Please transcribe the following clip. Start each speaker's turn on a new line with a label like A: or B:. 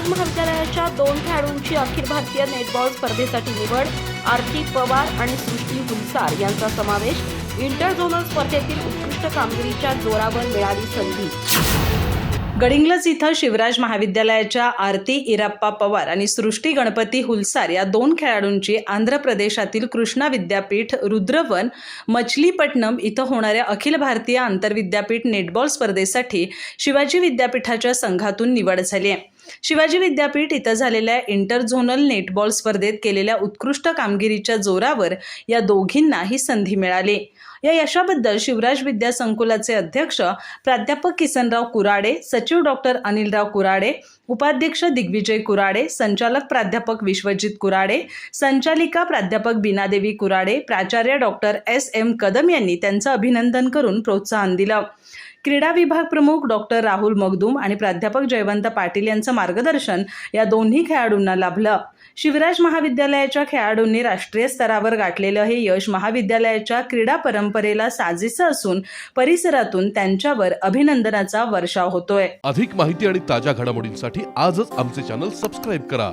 A: शिवराज महाविद्यालयाच्या 2 खेळाडूंची अखिल भारतीय नेटबॉल स्पर्धेसाठी निवड. आरती पवार आणि सृष्टी हुलसार यांचा समावेश. इंटर झोनल स्पर्धेतील उत्कृष्ट कामगिरीच्या जोरावर मिळाली संधी.
B: गडिंग्लज इथं शिवराज महाविद्यालयाच्या आरती इराप्पा पवार आणि सृष्टी गणपती हुलसार या 2 खेळाडूंची आंध्र प्रदेशातील कृष्णा विद्यापीठ रुद्रवन मछलीपट्टणम इथं होणाऱ्या अखिल भारतीय आंतरविद्यापीठ नेटबॉल स्पर्धेसाठी शिवाजी विद्यापीठाच्या संघातून निवड झाली आहे. शिवाजी विद्यापीठ इथं झालेल्या इंटरझोनल नेटबॉल स्पर्धेत केलेल्या उत्कृष्ट कामगिरीच्या जोरावर या दोघींना ही संधी मिळाली. या यशाबद्दल शिवराज विद्यासंकुलाचे अध्यक्ष प्राध्यापक किसनराव कुराडे, सचिव डॉक्टर अनिलराव कुराडे, उपाध्यक्ष दिग्विजय कुराडे, संचालक प्राध्यापक विश्वजित कुराडे, संचालिका प्राध्यापक बीनादेवी कुराडे, प्राचार्य डॉक्टर S.M. कदम यांनी त्यांचं अभिनंदन करून प्रोत्साहन दिलं. क्रीडा विभाग प्रमुख डॉक्टर राहुल मगदूम आणि प्राध्यापक जयवंत पाटील यांचं मार्गदर्शन या दोन्ही खेळाडूंना लाभलं. शिवराज महाविद्यालयाच्या खेळाडूंनी राष्ट्रीय स्तरावर गाठलेलं हे यश महाविद्यालयाच्या क्रीडा परंपरेला साजेसं असून परिसरातून त्यांच्यावर अभिनंदनाचा वर्षाव होतोय.
C: अधिक माहिती आणि ताज्या घडामोडींसाठी आजच आमचे चॅनल सबस्क्राईब करा.